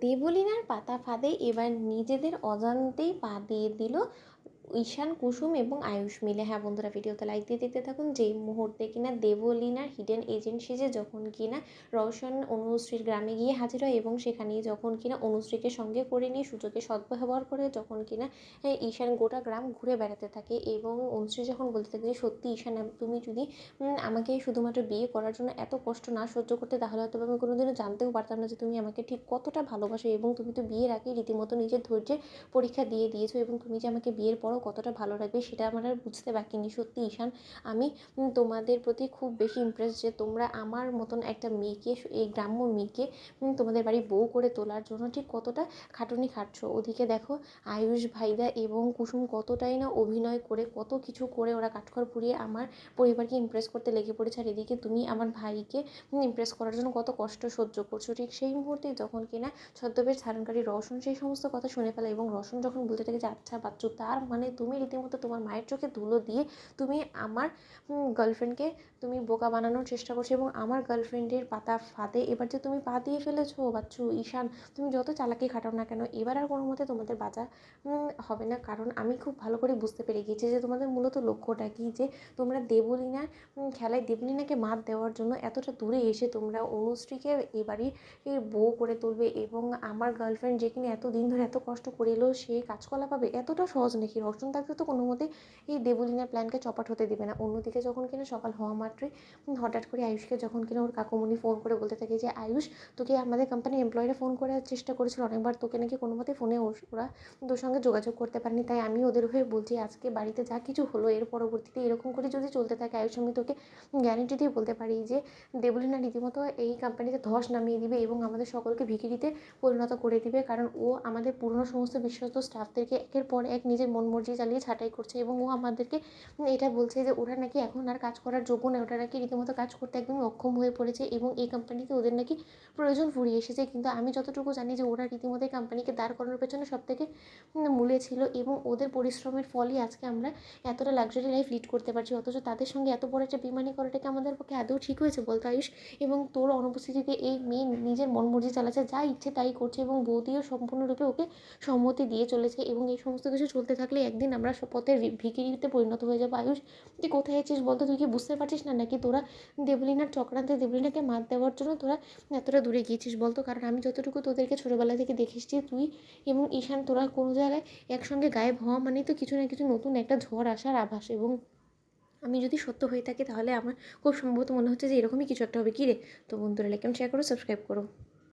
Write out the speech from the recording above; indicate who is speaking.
Speaker 1: দেবলীনার পাতা ফাঁদে এবার নিজেদের অজান্তেই পা দিয়ে দিল ঈশান, কুসুম এবং আয়ুষ মিলে। হ্যাঁ বন্ধুরা, ভিডিওতে লাইক দিয়ে দেখতে থাকুন। যেই মুহূর্তে কিনা দেবলীনার হিডেন এজেন্ট সেজে যখন কিনা রওশন অনুশ্রীর গ্রামে গিয়ে হাজির হয় এবং সেখানেই যখন কিনা অনুশ্রীকে সঙ্গে করে নিয়ে সুযোগে সদ্ব্যবহার করে যখন কিনা ঈশান গোটা গ্রাম ঘুরে বেড়াতে থাকে এবং অনুশ্রী যখন বলতে থাকে যে সত্যি ঈশান, তুমি যদি আমাকে শুধুমাত্র বিয়ে করার জন্য এত কষ্ট না সহ্য করতে, তাহলে হয়তো আমি কোনোদিনও জানতেও পারতাম না যে তুমি আমাকে ঠিক কতটা ভালোবাসো এবং তুমি তো বিয়ের আগেই রীতিমতো নিজের ধৈর্যের পরীক্ষা দিয়ে দিয়েছো এবং তুমি যে আমাকে বিয়ের পরও কতটা ভালো রাখবে সেটা আমার আর বুঝতে বাকি নেই। সত্যি ঈশান, আমি তোমাদের প্রতি খুব বেশি ইমপ্রেস যে তোমরা আমার মতন একটা মেয়েকে, এই গ্রাম্য মেয়েকে তোমাদের বাড়ি বউ করে তোলার জন্য ঠিক কতটা খাটুনি খাটছো। ওদিকে দেখো আয়ুষ ভাইদা এবং কুসুম কতটাই না অভিনয় করে, কত কিছু করে ওরা কাঠখড় পুড়িয়ে আমার পরিবারকে ইমপ্রেস করতে লেগে পড়েছে। আর এদিকে তুমি আমার ভাইকে ইমপ্রেস করার জন্য কত কষ্ট সহ্য করছো। ঠিক সেই মুহূর্তে যখন কিনা ছদ্মবেশ ধারণকারী রওশন সেই সমস্ত কথা শুনে ফেলে এবং রওশন যখন বলতে থাকে যে আচ্ছা বাচ্চু, তার মানে তুমি রীতিমতো তোমার মায়ের চোখে ধুলো দিয়ে তুমি আমার গার্লফ্রেন্ডকে তুমি বোকা বানানোর চেষ্টা করছো এবং আমার গার্লফ্রেন্ডের পাতা ফাঁদে এবার যে তুমি পা দিয়ে ফেলেছো বাচ্চু। ঈশান, তুমি যত চালাকি খাটাও না কেন, এবার আর কোনো মতে তোমাদের বাঁচা হবে না। কারণ আমি খুব ভালো করে বুঝতে পেরে গিয়েছি যে তোমাদের মূলত লক্ষ্যটা কি, যে তোমরা দেবলীনার খেলায় দেবলীনাকে মাত দেওয়ার জন্য এতটা দূরে এসে তোমরা অনুশ্রীকে এবারই বউ করে তুলবে এবং আমার গার্লফ্রেন্ড যে কিনা এতদিন ধরে এত কষ্ট করে এলো সে কাজকলা পাবে। এতটা সহজ নাকি? রওশন থাকতে তো কোনো মতেই এই দেবলীনার প্ল্যানকে চপাট হতে দেবে না। অন্যদিকে যখন কিনা সকাল হওয়া মাত্রই হঠাৎ করে আয়ুষকে যখন কিনা ওর কাকুমণি ফোন করে বলতে থাকে যে আয়ুষ, তোকে আমাদের কোম্পানির এমপ্লয়িরা ফোন করার চেষ্টা করেছিল অনেকবার, তোকে নাকি কোনো মতে ফোনে ওরা তোর সঙ্গে যোগাযোগ করতে পারেনি। তাই আমি ওদের হয়ে বলছি আজকে বাড়িতে যা কিছু হলো এর পরবর্তীতে এরকম করে যদি চলতে থাকে আয়ুষ, আমি তোকে গ্যারেন্টি দিয়ে বলতে পারি যে দেবলীনা রীতিমতো এই কোম্পানিতে ধস নামিয়ে দিবে এবং আমাদের সকলকে ভিখিরিতে পরিণত করে দিবে। কারণ ও আমাদের পুরনো সমস্ত বিশ্বস্ত স্টাফদেরকে একের পর এক নিজের মন মর্জি চালিয়ে ছাঁটাই করছে এবং ও আমাদেরকে এটা বলছে যে ওরা নাকি এখন আর কাজ করার যোগ্য নয়, ওরা নাকি রীতিমতো কাজ করতে একদমই অক্ষম হয়ে পড়েছে এবং এই কোম্পানিতে ওদের নাকি প্রয়োজন ফুরিয়ে এসেছে। কিন্তু আমি যতটুকু জানি যে ওরা রীতিমতো এই কোম্পানিকে দাঁড় করানোর পেছনে সবথেকে মূলে ছিল এবং ওদের পরিশ্রমের ফলই আজকে আমরা এতটা লাক্সারি লাইফ লিড করতে পারছি। অথচ তাদের সঙ্গে এত বড় একটা বেইমানি করাটা কি আমাদের পক্ষে আদৌ ঠিক হয়েছে বলতো আয়ুষ? এবং তোর অনুপস্থিতিতে এই মেয়ে নিজের মন মর্জি চালাচ্ছে, যা ইচ্ছে তাই করছে এবং বৌদিও সম্পূর্ণরূপে ওকে সম্মতি দিয়ে চলেছে এবং এই সমস্ত কিছু চলতে থাকলে একদিন আমরা পথের ভিখিরিতে পরিণত হয়ে যাবো। আয়ুষ, তুই কোথায় আছিস বলতো? তুই কি বুঝতে পারছিস না নাকি তোরা দেবলীনার চক্রান্তে দেবলীনাকে মাত দেওয়ার জন্য তোরা এতটা দূরে গিয়েছিস বলতো? কারণ আমি যতটুকু তোদেরকে ছোটোবেলা থেকে দেখেছি, তুই এবং ঈশান তোরা কোনো জায়গায় একসঙ্গে গায়েব হওয়া মানেই তো কিছু না কিছু নতুন একটা ঝড় আসার আভাস। এবং আমি যদি সত্য হয়ে থাকি তাহলে আমার খুব সম্ভবত মনে হচ্ছে যে এরকমই কিছু একটা হবে। কী রে? তো বন্ধুরা, লাইক এন্ড শেয়ার করো, সাবস্ক্রাইব করো।